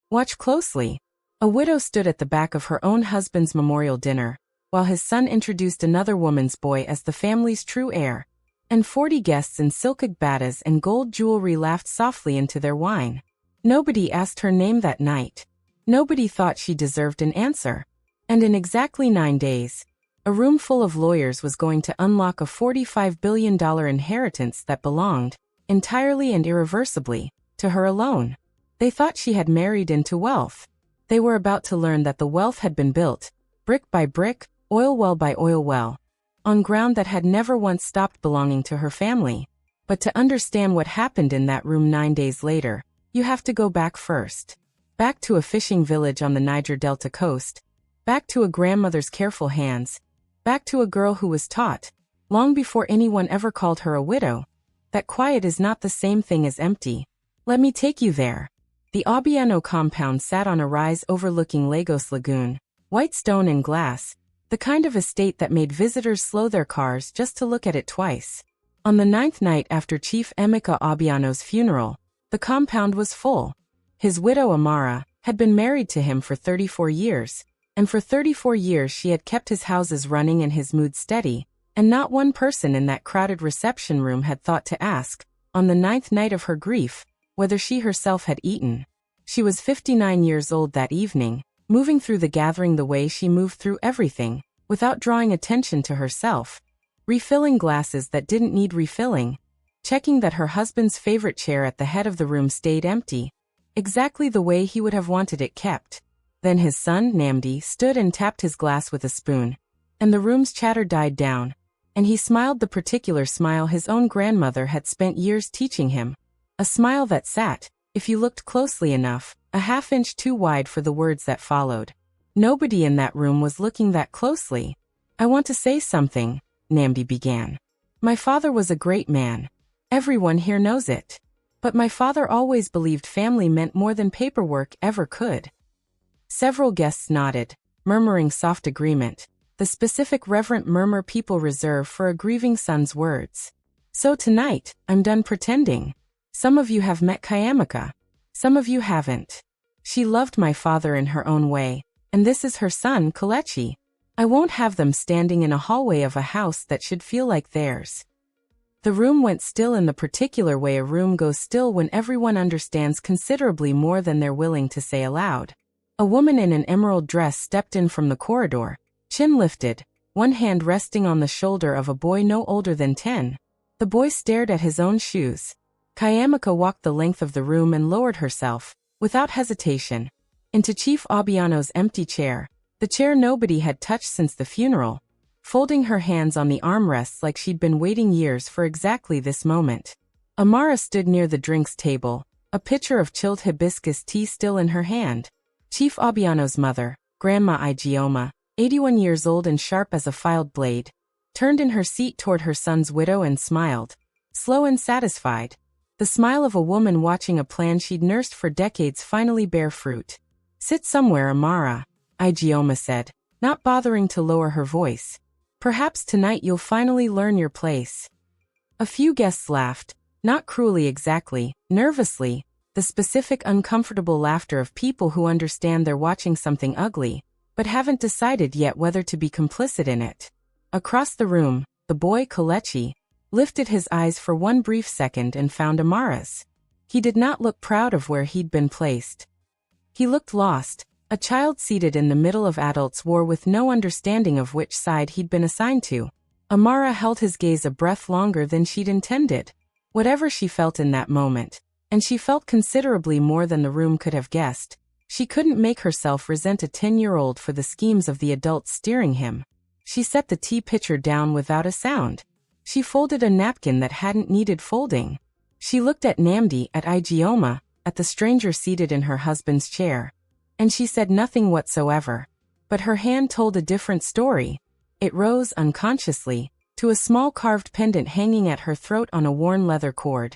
Watch closely. A widow stood at the back of her own husband's memorial dinner, while his son introduced another woman's boy as the family's true heir, and 40 guests in silk batas and gold jewelry laughed softly into their wine. Nobody asked her name that night. Nobody thought she deserved an answer. And in exactly 9 days, a room full of lawyers was going to unlock a $45 billion inheritance that belonged, entirely and irreversibly, to her alone. They thought she had married into wealth. They were about to learn that the wealth had been built, brick by brick, oil well by oil well, on ground that had never once stopped belonging to her family. But to understand what happened in that room 9 days later, you have to go back first. Back to a fishing village on the Niger Delta coast. Back to a grandmother's careful hands. Back to a girl who was taught, long before anyone ever called her a widow, that quiet is not the same thing as empty. Let me take you there. The Obiano compound sat on a rise overlooking Lagos Lagoon, white stone and glass, the kind of estate that made visitors slow their cars just to look at it twice. On the 9th night after Chief Emeka Obiano's funeral, the compound was full. His widow Amara had been married to him for 34 years, and for 34 years she had kept his houses running and his mood steady, and not one person in that crowded reception room had thought to ask, on the 9th night of her grief, whether she herself had eaten. She was 59 years old that evening, moving through the gathering the way she moved through everything, without drawing attention to herself, refilling glasses that didn't need refilling, checking that her husband's favorite chair at the head of the room stayed empty, exactly the way he would have wanted it kept. Then his son, Namdi, stood and tapped his glass with a spoon, and the room's chatter died down, and he smiled the particular smile his own grandmother had spent years teaching him. A smile that sat, if you looked closely enough, a half-inch too wide for the words that followed. Nobody in that room was looking that closely. I want to say something, Namdi began. My father was a great man. Everyone here knows it. But my father always believed family meant more than paperwork ever could. Several guests nodded, murmuring soft agreement, the specific reverent murmur people reserve for a grieving son's words. So tonight, I'm done pretending. Some of you have met Kayamaka. Some of you haven't. She loved my father in her own way, and this is her son, Kelechi. I won't have them standing in a hallway of a house that should feel like theirs. The room went still in the particular way a room goes still when everyone understands considerably more than they're willing to say aloud. A woman in an emerald dress stepped in from the corridor, chin lifted, one hand resting on the shoulder of a boy no older than 10. The boy stared at his own shoes. Kayamaka walked the length of the room and lowered herself, without hesitation, into Chief Obiano's empty chair, the chair nobody had touched since the funeral, folding her hands on the armrests like she'd been waiting years for exactly this moment. Amara stood near the drinks table, a pitcher of chilled hibiscus tea still in her hand. Chief Obiano's mother, Grandma Ijeoma, 81 years old and sharp as a filed blade, turned in her seat toward her son's widow and smiled, slow and satisfied. The smile of a woman watching a plan she'd nursed for decades finally bear fruit. Sit somewhere, Amara, Ijeoma said, not bothering to lower her voice. Perhaps tonight you'll finally learn your place. A few guests laughed, not cruelly exactly, nervously, the specific uncomfortable laughter of people who understand they're watching something ugly, but haven't decided yet whether to be complicit in it. Across the room, the boy Kelechi lifted his eyes for one brief second and found Amara's. He did not look proud of where he'd been placed. He looked lost, a child seated in the middle of adults' war with no understanding of which side he'd been assigned to. Amara held his gaze a breath longer than she'd intended. Whatever she felt in that moment, and she felt considerably more than the room could have guessed, she couldn't make herself resent a 10-year-old for the schemes of the adults steering him. She set the tea pitcher down without a sound. She folded a napkin that hadn't needed folding. She looked at Namdi, at Ijeoma, at the stranger seated in her husband's chair. And she said nothing whatsoever. But her hand told a different story. It rose, unconsciously, to a small carved pendant hanging at her throat on a worn leather cord.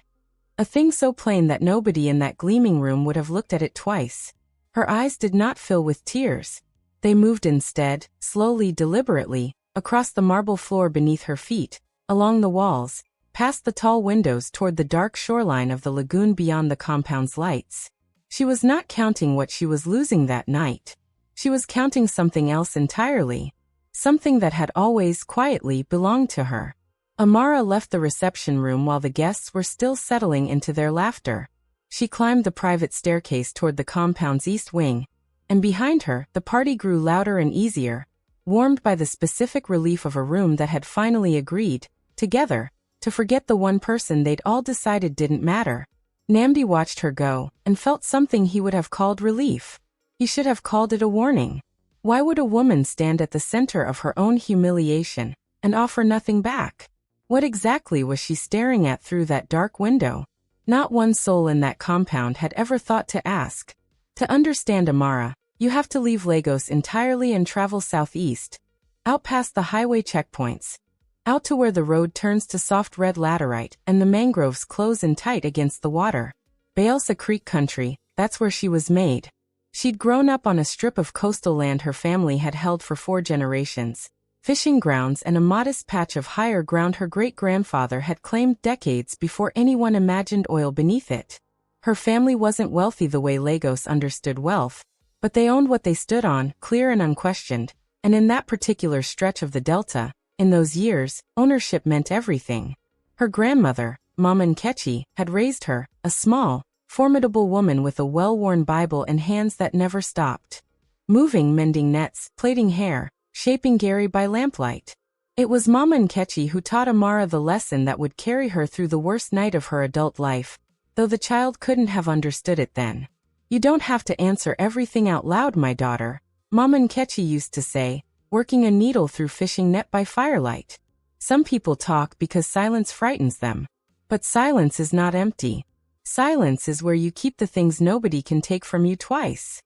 A thing so plain that nobody in that gleaming room would have looked at it twice. Her eyes did not fill with tears. They moved instead, slowly, deliberately, across the marble floor beneath her feet, along the walls, past the tall windows toward the dark shoreline of the lagoon beyond the compound's lights. She was not counting what she was losing that night. She was counting something else entirely. Something that had always quietly belonged to her. Amara left the reception room while the guests were still settling into their laughter. She climbed the private staircase toward the compound's east wing, and behind her, the party grew louder and easier, warmed by the specific relief of a room that had finally agreed, together, to forget the one person they'd all decided didn't matter. Namdi watched her go, and felt something he would have called relief. He should have called it a warning. Why would a woman stand at the center of her own humiliation, and offer nothing back? What exactly was she staring at through that dark window? Not one soul in that compound had ever thought to ask. To understand Amara, you have to leave Lagos entirely and travel southeast, out past the highway checkpoints, out to where the road turns to soft red laterite and the mangroves close in tight against the water. Bayelsa Creek country, that's where she was made. She'd grown up on a strip of coastal land her family had held for 4 generations. Fishing grounds and a modest patch of higher ground her great-grandfather had claimed decades before anyone imagined oil beneath it. Her family wasn't wealthy the way Lagos understood wealth, but they owned what they stood on, clear and unquestioned, and in that particular stretch of the Delta, in those years, ownership meant everything. Her grandmother, Mama Nkechi, had raised her, a small, formidable woman with a well-worn Bible and hands that never stopped. Moving, mending nets, plaiting hair, shaping Gary by lamplight. It was Mama Nkechi who taught Amara the lesson that would carry her through the worst night of her adult life, though the child couldn't have understood it then. You don't have to answer everything out loud, my daughter, Mama Nkechi used to say, working a needle through fishing net by firelight. Some people talk because silence frightens them. But silence is not empty. Silence is where you keep the things nobody can take from you twice.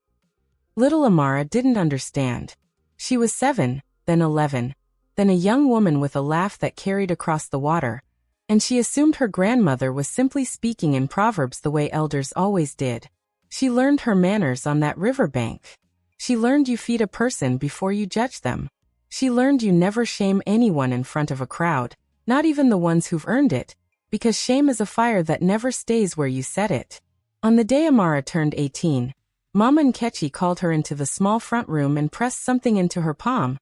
Little Amara didn't understand. She was 7, then 11, then a young woman with a laugh that carried across the water, and she assumed her grandmother was simply speaking in proverbs the way elders always did. She learned her manners on that riverbank. She learned you feed a person before you judge them. She learned you never shame anyone in front of a crowd, not even the ones who've earned it, because shame is a fire that never stays where you set it. On the day Amara turned 18, Mama Nkechi called her into the small front room and pressed something into her palm,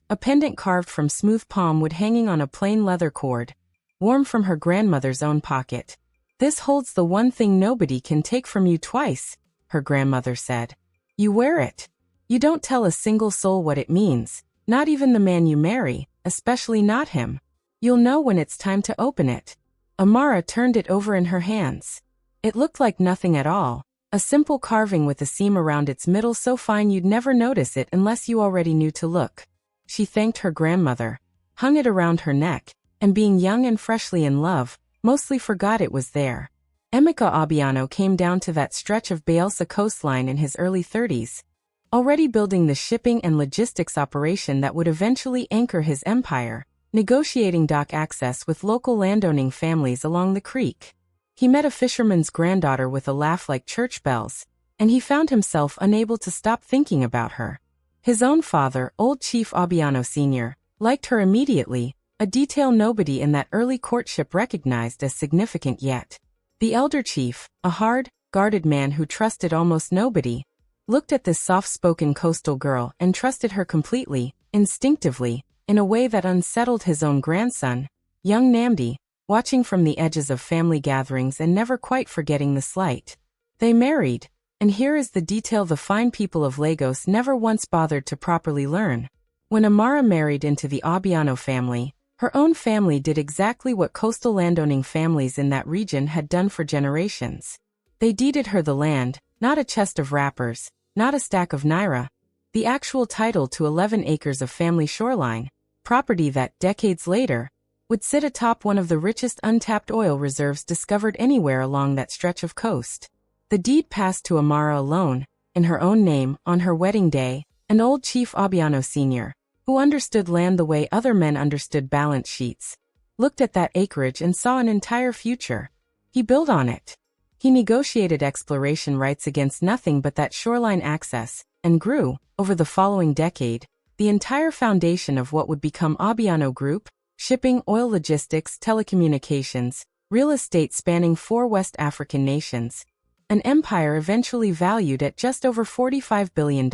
a pendant carved from smooth palm wood hanging on a plain leather cord, warm from her grandmother's own pocket. This holds the one thing nobody can take from you twice, her grandmother said. You wear it. You don't tell a single soul what it means, not even the man you marry, especially not him. You'll know when it's time to open it. Amara turned it over in her hands. It looked like nothing at all. A simple carving with a seam around its middle so fine you'd never notice it unless you already knew to look. She thanked her grandmother, hung it around her neck, and being young and freshly in love, mostly forgot it was there. Emeka Obiano came down to that stretch of Bayelsa coastline in his early 30s, already building the shipping and logistics operation that would eventually anchor his empire, negotiating dock access with local landowning families along the creek. He met a fisherman's granddaughter with a laugh like church bells, and he found himself unable to stop thinking about her. His own father, old Chief Obiano Sr., liked her immediately, a detail nobody in that early courtship recognized as significant yet. The elder chief, a hard, guarded man who trusted almost nobody, looked at this soft-spoken coastal girl and trusted her completely, instinctively, in a way that unsettled his own grandson, young Namdi, watching from the edges of family gatherings and never quite forgetting the slight. They married, and here is the detail the fine people of Lagos never once bothered to properly learn. When Amara married into the Obiano family, her own family did exactly what coastal landowning families in that region had done for generations. They deeded her the land, not a chest of wrappers, not a stack of naira, the actual title to 11 acres of family shoreline, property that, decades later, would sit atop one of the richest untapped oil reserves discovered anywhere along that stretch of coast. The deed passed to Amara alone, in her own name, on her wedding day, and old Chief Obiano Sr., who understood land the way other men understood balance sheets, looked at that acreage and saw an entire future. He built on it. He negotiated exploration rights against nothing but that shoreline access, and grew, over the following decade, the entire foundation of what would become Obiano Group, shipping, oil logistics, telecommunications, real estate spanning 4 West African nations. An empire eventually valued at just over $45 billion.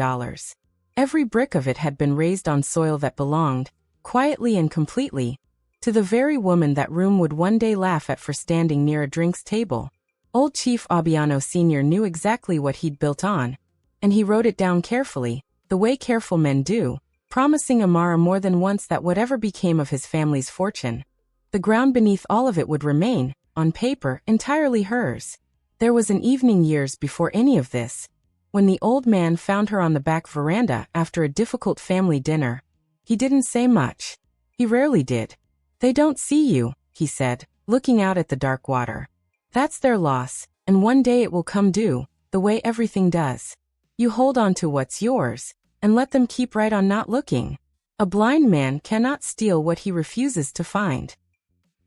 Every brick of it had been raised on soil that belonged, quietly and completely, to the very woman that Room would one day laugh at for standing near a drinks table. Old Chief Abiano Sr. knew exactly what he'd built on, and he wrote it down carefully, the way careful men do, promising Amara more than once that whatever became of his family's fortune, the ground beneath all of it would remain, on paper, entirely hers. There was an evening years before any of this, when the old man found her on the back veranda after a difficult family dinner. He didn't say much. He rarely did. "They don't see you," he said, looking out at the dark water. "That's their loss, and one day it will come due, the way everything does. You hold on to what's yours, and let them keep right on not looking. A blind man cannot steal what he refuses to find."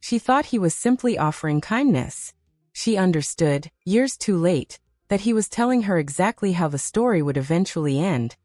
She thought he was simply offering kindness. She understood, years too late, that he was telling her exactly how the story would eventually end,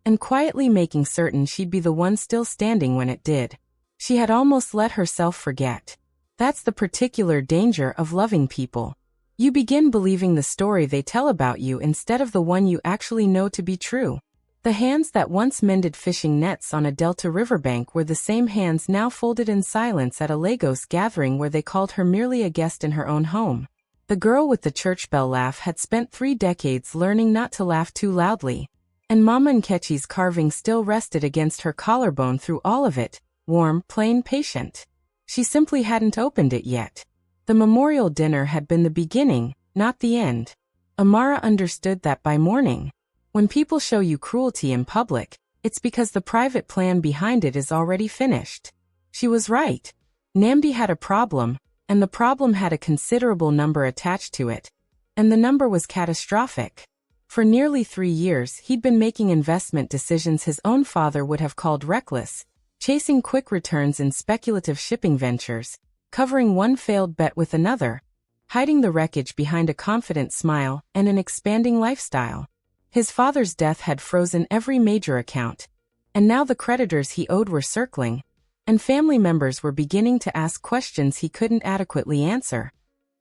and quietly making certain she'd be the one still standing when it did. She had almost let herself forget. That's the particular danger of loving people. You begin believing the story they tell about you instead of the one you actually know to be true. The hands that once mended fishing nets on a Delta riverbank were the same hands now folded in silence at a Lagos gathering where they called her merely a guest in her own home. The girl with the church bell laugh had spent 3 decades learning not to laugh too loudly, and Mama Nkechi's carving still rested against her collarbone through all of it, warm, plain, patient. She simply hadn't opened it yet. The memorial dinner had been the beginning, not the end. Amara understood that by morning. When people show you cruelty in public, it's because the private plan behind it is already finished. She was right. Namdi had a problem, and the problem had a considerable number attached to it. And the number was catastrophic. For nearly 3 years he'd been making investment decisions his own father would have called reckless, chasing quick returns in speculative shipping ventures, covering one failed bet with another, hiding the wreckage behind a confident smile and an expanding lifestyle. His father's death had frozen every major account, and now the creditors he owed were circling, and family members were beginning to ask questions he couldn't adequately answer.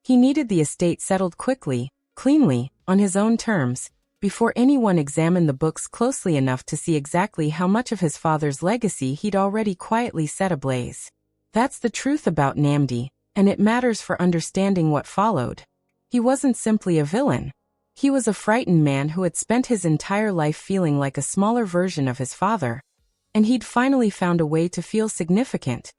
He needed the estate settled quickly, cleanly, on his own terms, before anyone examined the books closely enough to see exactly how much of his father's legacy he'd already quietly set ablaze. That's the truth about Namdi, and it matters for understanding what followed. He wasn't simply a villain. He was a frightened man who had spent his entire life feeling like a smaller version of his father, and he'd finally found a way to feel significant.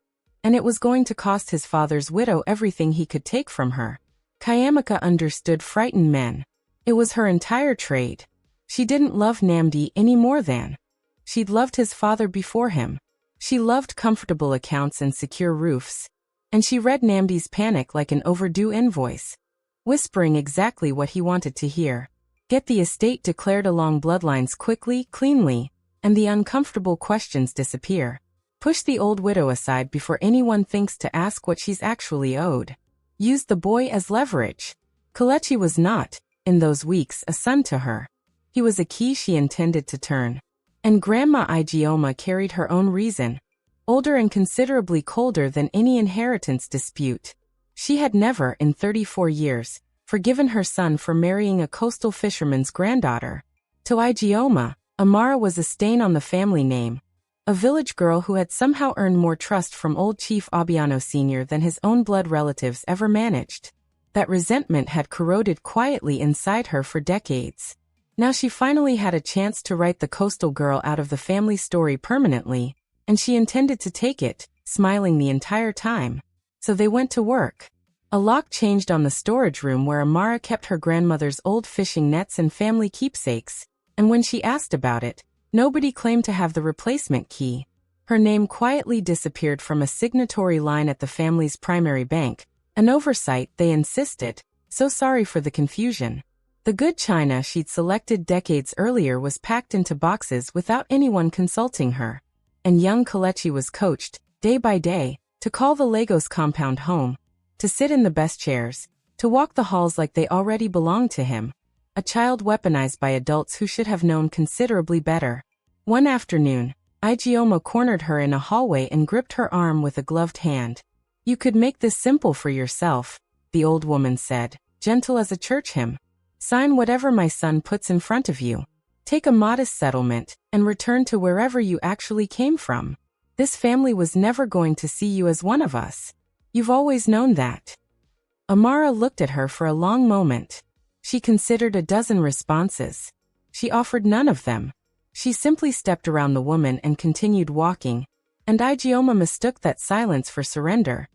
And it was going to cost his father's widow everything he could take from her. Kayamika understood frightened men. It was her entire trade. She didn't love Namdi any more than she'd loved his father before him. She loved comfortable accounts and secure roofs, and she read Namdi's panic like an overdue invoice, whispering exactly what he wanted to hear. Get the estate declared along bloodlines quickly, cleanly, and the uncomfortable questions disappear. Push the old widow aside before anyone thinks to ask what she's actually owed. Use the boy as leverage. Kelechi was not, in those weeks, a son to her. He was a key she intended to turn. And Grandma Ijeoma carried her own reason. Older and considerably colder than any inheritance dispute. She had never, in 34 years, forgiven her son for marrying a coastal fisherman's granddaughter. To Ijeoma, Amara was a stain on the family name. A village girl who had somehow earned more trust from old Chief Abiano Sr. than his own blood relatives ever managed. That resentment had corroded quietly inside her for decades. Now she finally had a chance to write the coastal girl out of the family story permanently, and she intended to take it, smiling the entire time. So they went to work. A lock changed on the storage room where Amara kept her grandmother's old fishing nets and family keepsakes, and when she asked about it, nobody claimed to have the replacement key. Her name quietly disappeared from a signatory line at the family's primary bank. An oversight, they insisted, so sorry for the confusion. The good china she'd selected decades earlier was packed into boxes without anyone consulting her. And young Kelechi was coached, day by day, to call the Lagos compound home, to sit in the best chairs, to walk the halls like they already belonged to him. A child weaponized by adults who should have known considerably better. One afternoon, Ijeoma cornered her in a hallway and gripped her arm with a gloved hand. "You could make this simple for yourself," the old woman said, gentle as a church hymn. Sign whatever my son puts in front of you. Take a modest settlement, and return to wherever you actually came from. This family was never going to see you as one of us. You've always known that." Amara looked at her for a long moment. She considered a dozen responses. She offered none of them. She simply stepped around the woman and continued walking, and Ijeoma mistook that silence for surrender.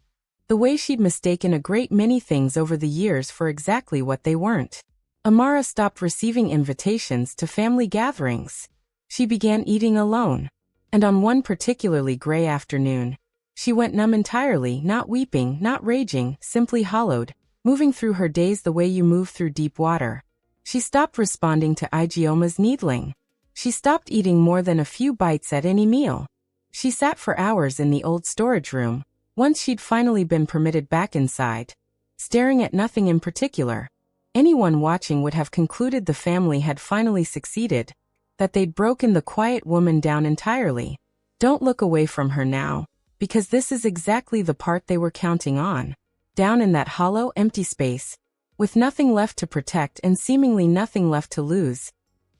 The way she'd mistaken a great many things over the years for exactly what they weren't. Amara stopped receiving invitations to family gatherings. She began eating alone. And on one particularly gray afternoon, she went numb entirely, not weeping, not raging, simply hollowed, moving through her days the way you move through deep water. She stopped responding to Ijeoma's needling. She stopped eating more than a few bites at any meal. She sat for hours in the old storage room, once she'd finally been permitted back inside, staring at nothing in particular. Anyone watching would have concluded the family had finally succeeded, that they'd broken the quiet woman down entirely. Don't look away from her now, because this is exactly the part they were counting on. Down in that hollow, empty space, with nothing left to protect and seemingly nothing left to lose,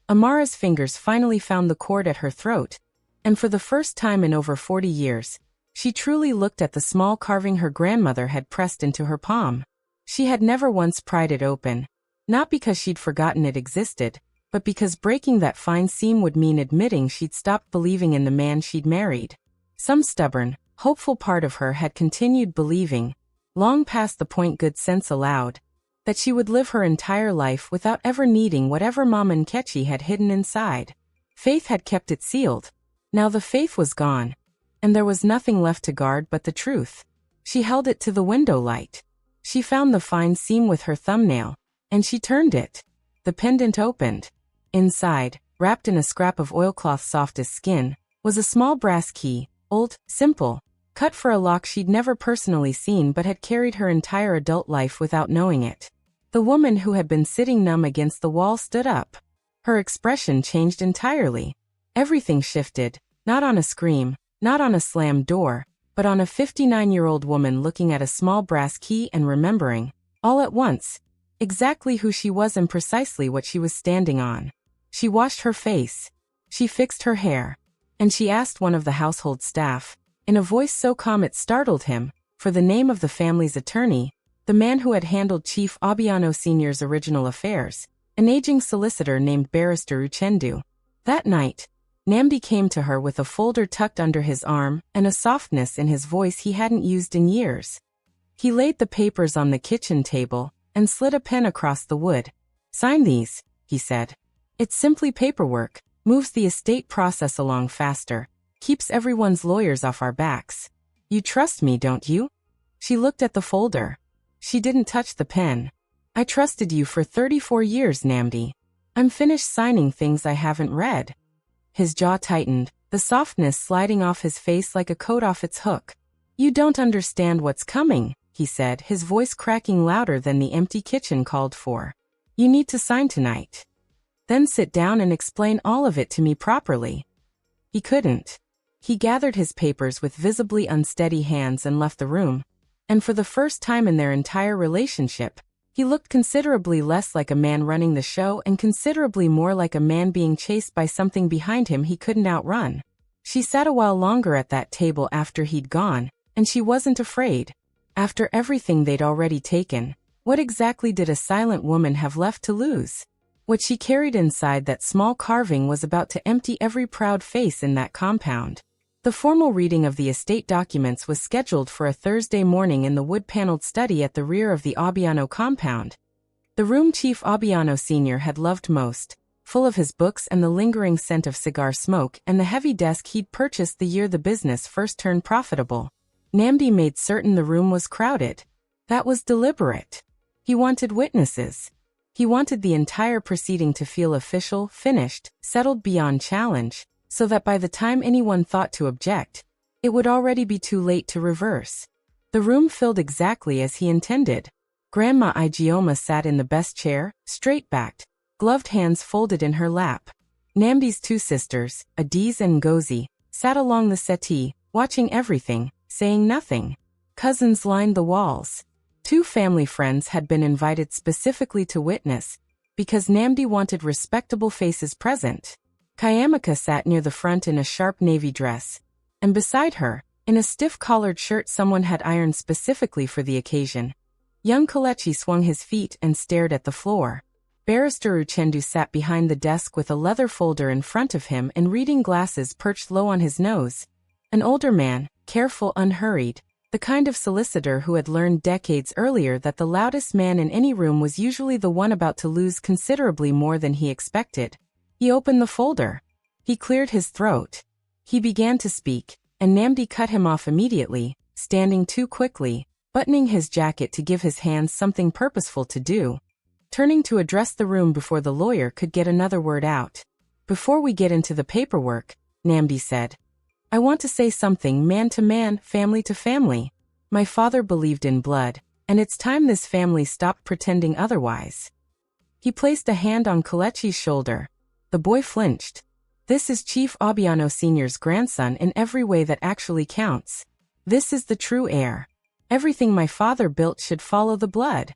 Amara's fingers finally found the cord at her throat, and for the first time in over 40 years, she truly looked at the small carving her grandmother had pressed into her palm. She had never once pried it open, not because she'd forgotten it existed, but because breaking that fine seam would mean admitting she'd stopped believing in the man she'd married. Some stubborn, hopeful part of her had continued believing, long past the point good sense allowed, that she would live her entire life without ever needing whatever Mama Nkechi had hidden inside. Faith had kept it sealed. Now the faith was gone, and there was nothing left to guard but the truth. She held it to the window light. She found the fine seam with her thumbnail, and she turned it. The pendant opened. Inside, wrapped in a scrap of oilcloth soft as skin, was a small brass key, old, simple, cut for a lock she'd never personally seen but had carried her entire adult life without knowing it. The woman who had been sitting numb against the wall stood up. Her expression changed entirely. Everything shifted, not on a scream, not on a slammed door, but on a 59-year-old woman looking at a small brass key and remembering, all at once, exactly who she was and precisely what she was standing on. She washed her face. She fixed her hair. And she asked one of the household staff, in a voice so calm it startled him, for the name of the family's attorney, the man who had handled Chief Obiano Sr.'s original affairs, an aging solicitor named Barrister Uchendu. That night, Namdi came to her with a folder tucked under his arm and a softness in his voice he hadn't used in years. He laid the papers on the kitchen table and slid a pen across the wood. "Sign these," he said. "It's simply paperwork, moves the estate process along faster, keeps everyone's lawyers off our backs. You trust me, don't you?" She looked at the folder. She didn't touch the pen. "I trusted you for 34 years, Namdi. I'm finished signing things I haven't read." His jaw tightened, the softness sliding off his face like a coat off its hook. "You don't understand what's coming," he said, his voice cracking louder than the empty kitchen called for. "You need to sign tonight. Then sit down and explain all of it to me properly." He couldn't. He gathered his papers with visibly unsteady hands and left the room. And for the first time in their entire relationship, he looked considerably less like a man running the show and considerably more like a man being chased by something behind him he couldn't outrun. She sat a while longer at that table after he'd gone, and she wasn't afraid. After everything they'd already taken, what exactly did a silent woman have left to lose? What she carried inside that small carving was about to empty every proud face in that compound. The formal reading of the estate documents was scheduled for a Thursday morning in the wood-paneled study at the rear of the Obiano compound. The room Chief Obiano Sr. had loved most, full of his books and the lingering scent of cigar smoke and the heavy desk he'd purchased the year the business first turned profitable. Namdi made certain the room was crowded. That was deliberate. He wanted witnesses. He wanted the entire proceeding to feel official, finished, settled beyond challenge, so that by the time anyone thought to object, it would already be too late to reverse. The room filled exactly as he intended. Grandma Ijeoma sat in the best chair, straight-backed, gloved hands folded in her lap. Namdi's two sisters, Adiz and Ngozi, sat along the settee, watching everything, saying nothing. Cousins lined the walls. Two family friends had been invited specifically to witness, because Namdi wanted respectable faces present. Kayamika sat near the front in a sharp navy dress, and beside her, in a stiff-collared shirt someone had ironed specifically for the occasion. Young Kelechi swung his feet and stared at the floor. Barrister Uchendu sat behind the desk with a leather folder in front of him and reading glasses perched low on his nose. An older man, careful, unhurried, the kind of solicitor who had learned decades earlier that the loudest man in any room was usually the one about to lose considerably more than he expected. He opened the folder. He cleared his throat. He began to speak, and Namdi cut him off immediately, standing too quickly, buttoning his jacket to give his hands something purposeful to do, turning to address the room before the lawyer could get another word out. "Before we get into the paperwork," Namdi said, "I want to say something man to man, family to family. My father believed in blood, and it's time this family stopped pretending otherwise." He placed a hand on Kelechi's shoulder. The boy flinched. "This is Chief Obiano Sr.'s grandson in every way that actually counts. This is the true heir. Everything my father built should follow the blood."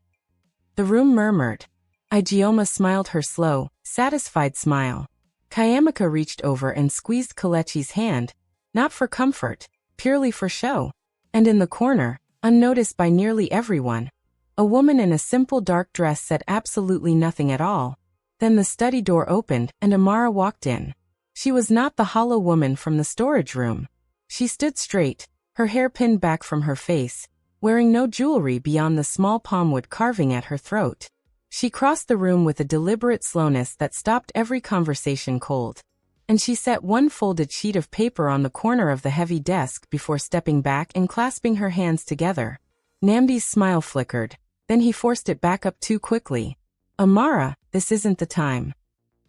The room murmured. Ijeoma smiled her slow, satisfied smile. Kayamika reached over and squeezed Kelechi's hand, not for comfort, purely for show. And in the corner, unnoticed by nearly everyone, a woman in a simple dark dress said absolutely nothing at all. Then the study door opened and Amara walked in. She was not the hollow woman from the storage room. She stood straight, her hair pinned back from her face, wearing no jewelry beyond the small palmwood carving at her throat. She crossed the room with a deliberate slowness that stopped every conversation cold. And she set one folded sheet of paper on the corner of the heavy desk before stepping back and clasping her hands together. Namdi's smile flickered, then he forced it back up too quickly. "Amara, this isn't the time."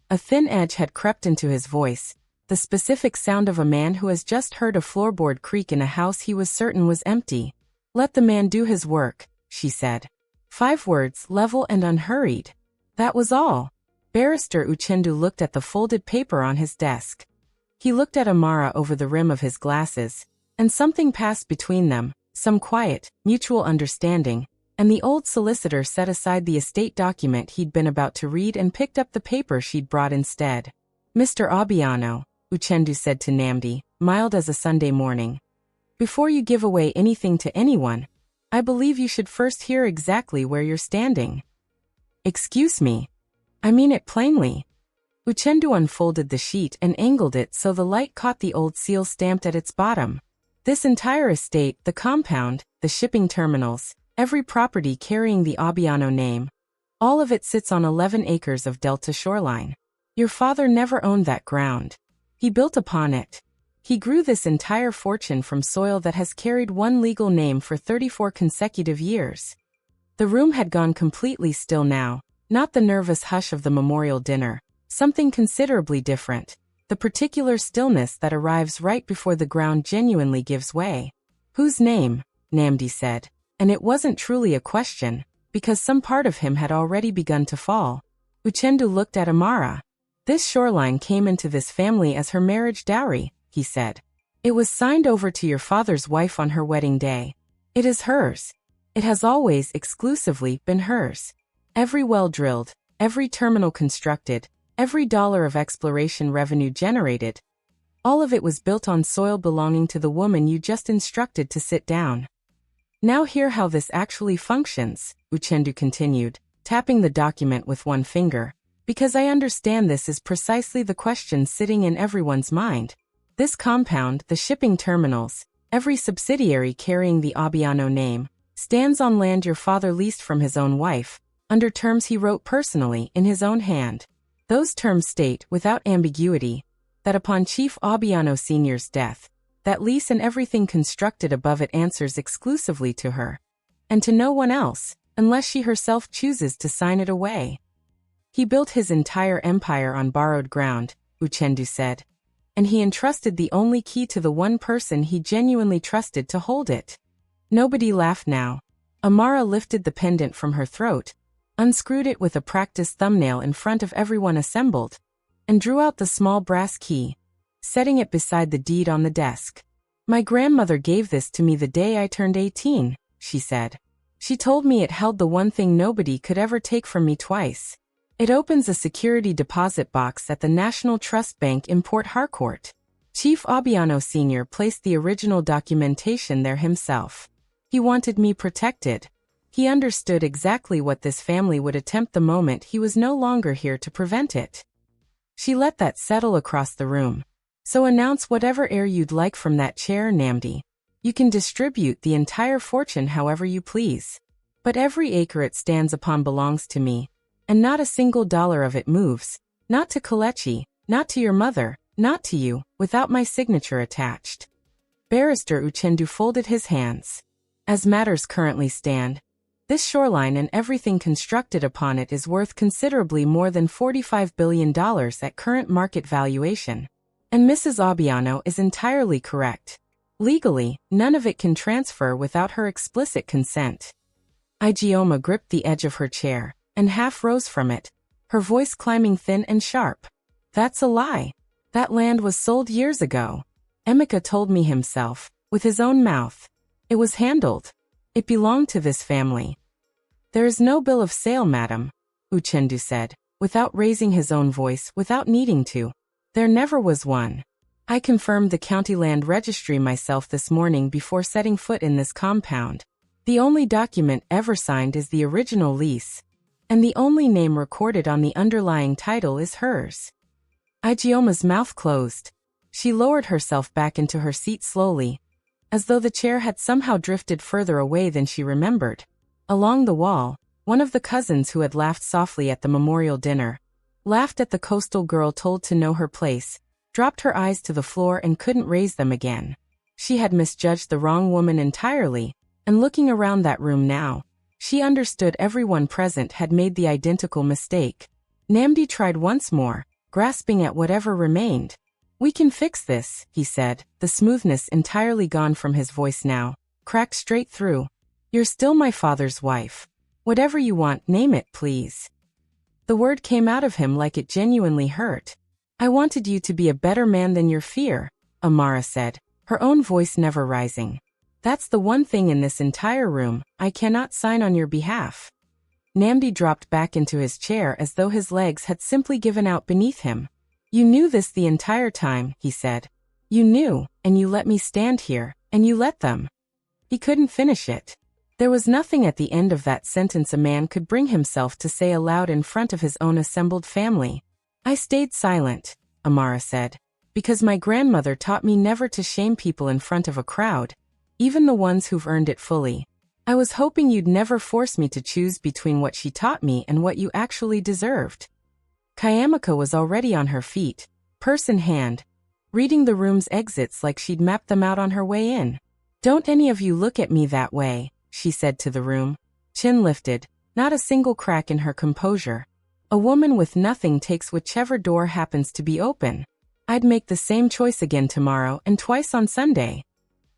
A thin edge had crept into his voice, the specific sound of a man who has just heard a floorboard creak in a house he was certain was empty. "Let the man do his work," she said. 5 words, level and unhurried. That was all. Barrister Uchendu looked at the folded paper on his desk. He looked at Amara over the rim of his glasses, and something passed between them, some quiet, mutual understanding, and the old solicitor set aside the estate document he'd been about to read and picked up the paper she'd brought instead. "Mr. Obiano," Uchendu said to Namdi, mild as a Sunday morning, "before you give away anything to anyone, I believe you should first hear exactly where you're standing." "Excuse me. I mean it plainly." Uchendu unfolded the sheet and angled it so the light caught the old seal stamped at its bottom. "This entire estate, the compound, the shipping terminals, every property carrying the Obiano name, all of it sits on 11 acres of Delta shoreline. Your father never owned that ground. He built upon it. He grew this entire fortune from soil that has carried one legal name for 34 consecutive years." The room had gone completely still now, not the nervous hush of the memorial dinner, something considerably different, the particular stillness that arrives right before the ground genuinely gives way. "Whose name?" Namdi said. And it wasn't truly a question, because some part of him had already begun to fall. Uchendu looked at Amara. "This shoreline came into this family as her marriage dowry," he said. "It was signed over to your father's wife on her wedding day. It is hers. It has always exclusively been hers. Every well drilled, every terminal constructed, every dollar of exploration revenue generated, all of it was built on soil belonging to the woman you just instructed to sit down. Now hear how this actually functions," Uchendu continued, tapping the document with one finger, "because I understand this is precisely the question sitting in everyone's mind. This compound, the shipping terminals, every subsidiary carrying the Obiano name, stands on land your father leased from his own wife, under terms he wrote personally in his own hand. Those terms state, without ambiguity, that upon Chief Obiano Sr.'s death, that lease and everything constructed above it answers exclusively to her, and to no one else, unless she herself chooses to sign it away. He built his entire empire on borrowed ground," Uchendu said, "and he entrusted the only key to the one person he genuinely trusted to hold it." Nobody laughed now. Amara lifted the pendant from her throat, unscrewed it with a practiced thumbnail in front of everyone assembled, and drew out the small brass key, setting it beside the deed on the desk. "My grandmother gave this to me the day I turned 18, she said. "She told me it held the one thing nobody could ever take from me twice. It opens a security deposit box at the National Trust Bank in Port Harcourt. Chief Obiano Sr. placed the original documentation there himself. He wanted me protected. He understood exactly what this family would attempt the moment he was no longer here to prevent it. She let that settle across the room. So announce whatever heir you'd like from that chair, Namdi. You can distribute the entire fortune however you please. But every acre it stands upon belongs to me, and not a single dollar of it moves, not to Kelechi, not to your mother, not to you, without my signature attached. Barrister Uchendu folded his hands. As matters currently stand, this shoreline and everything constructed upon it is worth considerably more than $45 billion at current market valuation. And Mrs. Obiano is entirely correct. Legally, none of it can transfer without her explicit consent. Ijeoma gripped the edge of her chair, and half rose from it, her voice climbing thin and sharp. That's a lie. That land was sold years ago. Emeka told me himself, with his own mouth. It was handled. It belonged to this family. There is no bill of sale, madam, Uchendu said, without raising his own voice, without needing to. There never was one. I confirmed the county land registry myself this morning before setting foot in this compound. The only document ever signed is the original lease, and the only name recorded on the underlying title is hers. Ijeoma's mouth closed. She lowered herself back into her seat slowly, as though the chair had somehow drifted further away than she remembered. Along the wall, one of the cousins who had laughed softly at the memorial dinner, laughed at the coastal girl told to know her place, dropped her eyes to the floor and couldn't raise them again. She had misjudged the wrong woman entirely, and looking around that room now, she understood everyone present had made the identical mistake. Namdi tried once more, grasping at whatever remained. We can fix this, he said, the smoothness entirely gone from his voice now, cracked straight through. You're still my father's wife. Whatever you want, name it, please. The word came out of him like it genuinely hurt. I wanted you to be a better man than your fear, Amara said, her own voice never rising. That's the one thing in this entire room I cannot sign on your behalf. Namdi dropped back into his chair as though his legs had simply given out beneath him. You knew this the entire time, he said. You knew, and you let me stand here, and you let them. He couldn't finish it. There was nothing at the end of that sentence a man could bring himself to say aloud in front of his own assembled family. I stayed silent, Amara said, because my grandmother taught me never to shame people in front of a crowd, even the ones who've earned it fully. I was hoping you'd never force me to choose between what she taught me and what you actually deserved. Kayamaka was already on her feet, purse in hand, reading the room's exits like she'd mapped them out on her way in. Don't any of you look at me that way, she said to the room, chin lifted, not a single crack in her composure. A woman with nothing takes whichever door happens to be open. I'd make the same choice again tomorrow and twice on Sunday.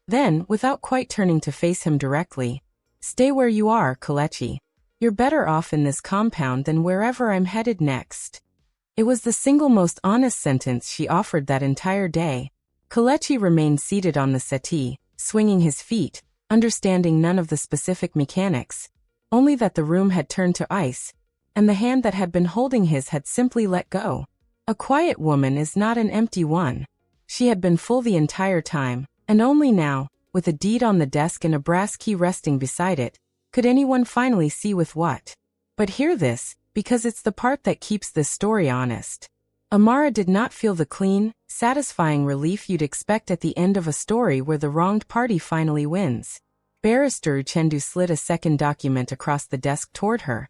Then, without quite turning to face him directly, stay where you are, Kelechi. You're better off in this compound than wherever I'm headed next. It was the single most honest sentence she offered that entire day. Kelechi remained seated on the settee, swinging his feet, understanding none of the specific mechanics, only that the room had turned to ice, and the hand that had been holding his had simply let go. A quiet woman is not an empty one. She had been full the entire time, and only now, with a deed on the desk and a brass key resting beside it, could anyone finally see with what. But hear this, because it's the part that keeps this story honest. Amara did not feel the clean, satisfying relief you'd expect at the end of a story where the wronged party finally wins. Barrister Uchendu slid a second document across the desk toward her.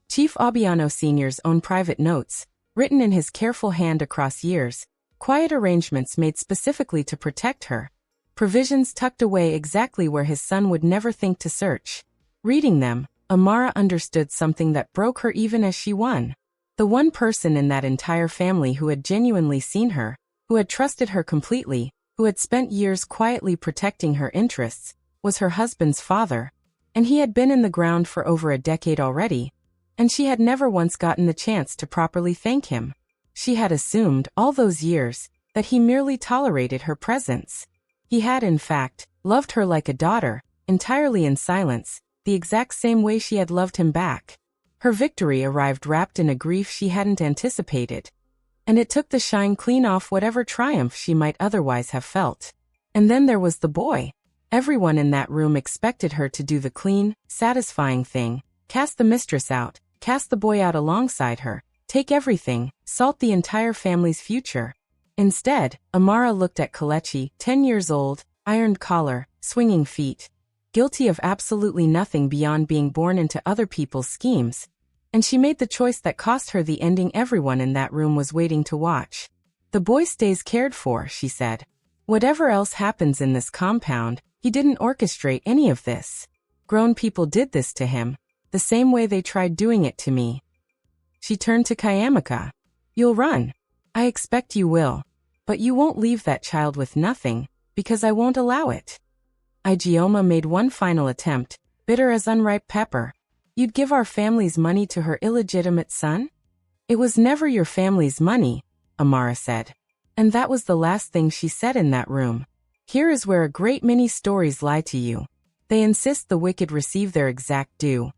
Chief Obiano Sr.'s own private notes, written in his careful hand across years, quiet arrangements made specifically to protect her. Provisions tucked away exactly where his son would never think to search. Reading them, Amara understood something that broke her even as she won. The one person in that entire family who had genuinely seen her, who had trusted her completely, who had spent years quietly protecting her interests, was her husband's father. And he had been in the ground for over a decade already, and she had never once gotten the chance to properly thank him. She had assumed, all those years, that he merely tolerated her presence. He had, in fact, loved her like a daughter, entirely in silence, the exact same way she had loved him back. Her victory arrived wrapped in a grief she hadn't anticipated, and it took the shine clean off whatever triumph she might otherwise have felt. And then there was the boy. Everyone in that room expected her to do the clean, satisfying thing, cast the mistress out, cast the boy out alongside her, take everything, salt the entire family's future. Instead, Amara looked at Kelechi, 10 years old, ironed collar, swinging feet, guilty of absolutely nothing beyond being born into other people's schemes, and she made the choice that cost her the ending everyone in that room was waiting to watch. The boy stays cared for, she said. Whatever else happens in this compound, he didn't orchestrate any of this. Grown people did this to him, the same way they tried doing it to me. She turned to Kayamika. You'll run. I expect you will. But you won't leave that child with nothing, because I won't allow it. Ijeoma made one final attempt, bitter as unripe pepper. You'd give our family's money to her illegitimate son? It was never your family's money, Amara said. And that was the last thing she said in that room. Here is where a great many stories lie to you. They insist the wicked receive their exact due.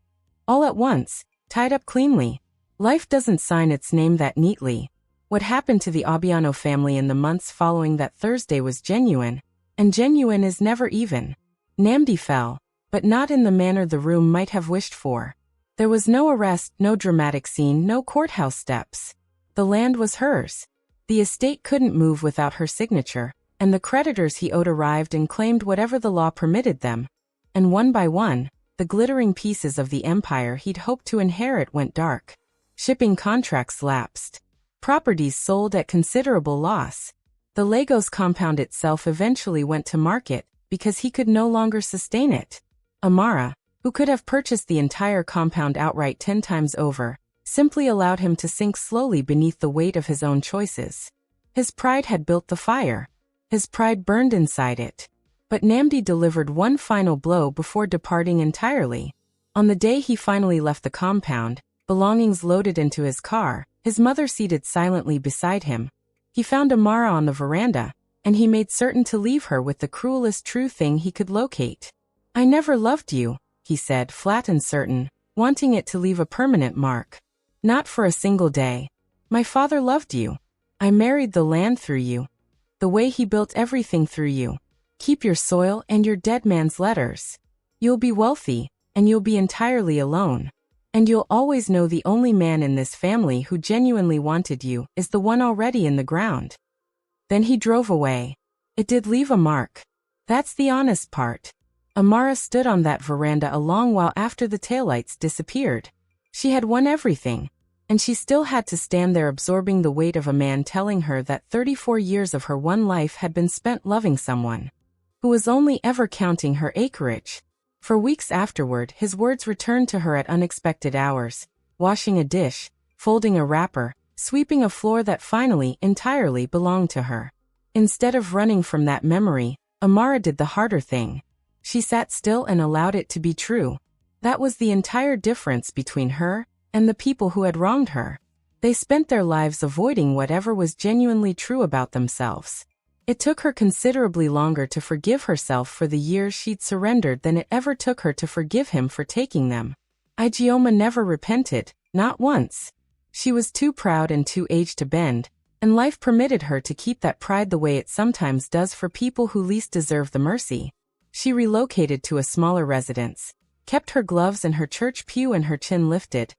All at once, tied up cleanly. Life doesn't sign its name that neatly. What happened to the Obiano family in the months following that Thursday was genuine, and genuine is never even. Namdi fell, but not in the manner the room might have wished for. There was no arrest, no dramatic scene, no courthouse steps. The land was hers. The estate couldn't move without her signature, and the creditors he owed arrived and claimed whatever the law permitted them. And one by one, the glittering pieces of the empire he'd hoped to inherit went dark. Shipping contracts lapsed. Properties sold at considerable loss. The Lagos compound itself eventually went to market because he could no longer sustain it. Amara, who could have purchased the entire compound outright 10 times over, simply allowed him to sink slowly beneath the weight of his own choices. His pride had built the fire. His pride burned inside it. But Namdi delivered one final blow before departing entirely. On the day he finally left the compound, belongings loaded into his car, his mother seated silently beside him, he found Amara on the veranda, and he made certain to leave her with the cruelest true thing he could locate. I never loved you, he said, flat and certain, wanting it to leave a permanent mark. Not for a single day. My father loved you. I married the land through you. The way he built everything through you. Keep your soil and your dead man's letters. You'll be wealthy, and you'll be entirely alone. And you'll always know the only man in this family who genuinely wanted you is the one already in the ground. Then he drove away. It did leave a mark. That's the honest part. Amara stood on that veranda a long while after the taillights disappeared. She had won everything, and she still had to stand there absorbing the weight of a man telling her that 34 years of her one life had been spent loving someone who was only ever counting her acreage. For weeks afterward, his words returned to her at unexpected hours, washing a dish, folding a wrapper, sweeping a floor that finally, entirely belonged to her. Instead of running from that memory, Amara did the harder thing. She sat still and allowed it to be true. That was the entire difference between her and the people who had wronged her. They spent their lives avoiding whatever was genuinely true about themselves. It took her considerably longer to forgive herself for the years she'd surrendered than it ever took her to forgive him for taking them. Ijeoma never repented, not once. She was too proud and too aged to bend, and life permitted her to keep that pride the way it sometimes does for people who least deserve the mercy. She relocated to a smaller residence, kept her gloves in her church pew and her chin lifted,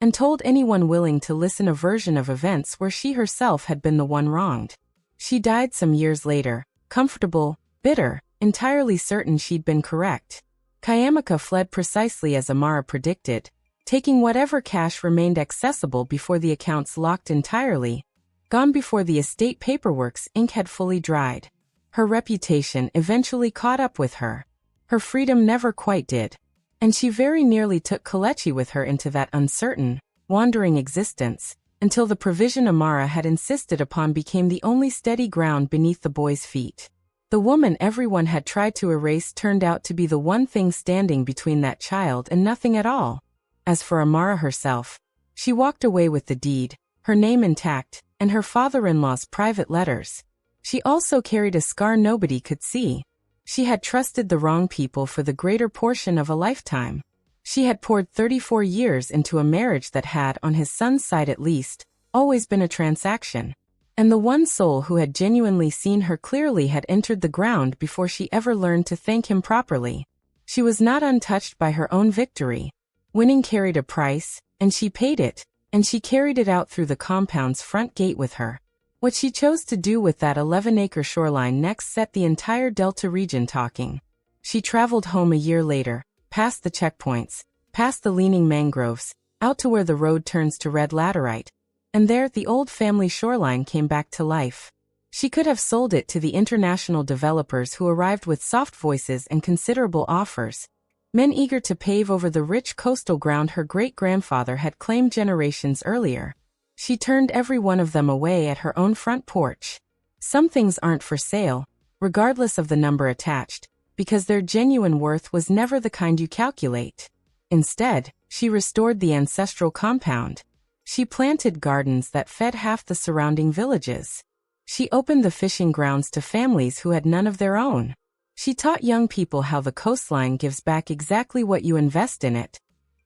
and told anyone willing to listen a version of events where she herself had been the one wronged. She died some years later, comfortable, bitter, entirely certain she'd been correct. Kayamika fled precisely as Amara predicted, taking whatever cash remained accessible before the accounts locked entirely, gone before the estate paperwork's ink had fully dried. Her reputation eventually caught up with her. Her freedom never quite did. And she very nearly took Kelechi with her into that uncertain, wandering existence, until the provision Amara had insisted upon became the only steady ground beneath the boy's feet. The woman everyone had tried to erase turned out to be the one thing standing between that child and nothing at all. As for Amara herself, she walked away with the deed, her name intact, and her father-in-law's private letters. She also carried a scar nobody could see. She had trusted the wrong people for the greater portion of a lifetime. She had poured 34 years into a marriage that had, on his son's side at least, always been a transaction. And the one soul who had genuinely seen her clearly had entered the ground before she ever learned to thank him properly. She was not untouched by her own victory. Winning carried a price, and she paid it, and she carried it out through the compound's front gate with her. What she chose to do with that 11-acre shoreline next set the entire Delta region talking. She traveled home a year later, past the checkpoints, past the leaning mangroves, out to where the road turns to red laterite, and there the old family shoreline came back to life. She could have sold it to the international developers who arrived with soft voices and considerable offers, men eager to pave over the rich coastal ground her great-grandfather had claimed generations earlier. She turned every one of them away at her own front porch. Some things aren't for sale, regardless of the number attached, because their genuine worth was never the kind you calculate. Instead, she restored the ancestral compound. She planted gardens that fed half the surrounding villages. She opened the fishing grounds to families who had none of their own. She taught young people how the coastline gives back exactly what you invest in it,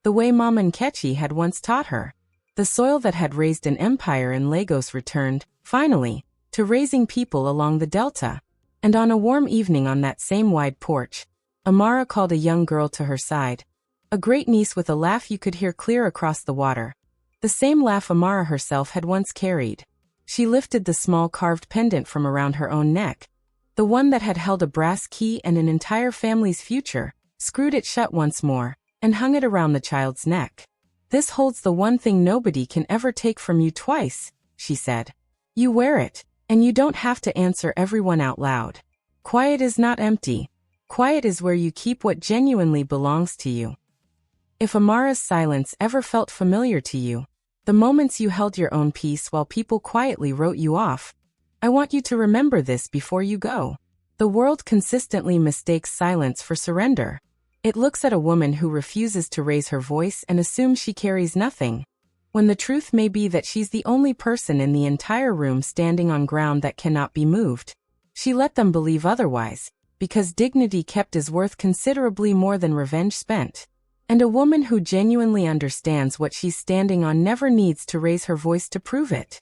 the way Mama Nkechi had once taught her. The soil that had raised an empire in Lagos returned, finally, to raising people along the Delta. And on a warm evening on that same wide porch, Amara called a young girl to her side, a great niece with a laugh you could hear clear across the water. The same laugh Amara herself had once carried. She lifted the small carved pendant from around her own neck, the one that had held a brass key and an entire family's future, screwed it shut once more, and hung it around the child's neck. "This holds the one thing nobody can ever take from you twice," she said. "You wear it, and you don't have to answer everyone out loud. Quiet is not empty. Quiet is where you keep what genuinely belongs to you." If Amara's silence ever felt familiar to you, the moments you held your own peace while people quietly wrote you off, I want you to remember this before you go. The world consistently mistakes silence for surrender. It looks at a woman who refuses to raise her voice and assumes she carries nothing, when the truth may be that she's the only person in the entire room standing on ground that cannot be moved. She let them believe otherwise, because dignity kept is worth considerably more than revenge spent. And a woman who genuinely understands what she's standing on never needs to raise her voice to prove it.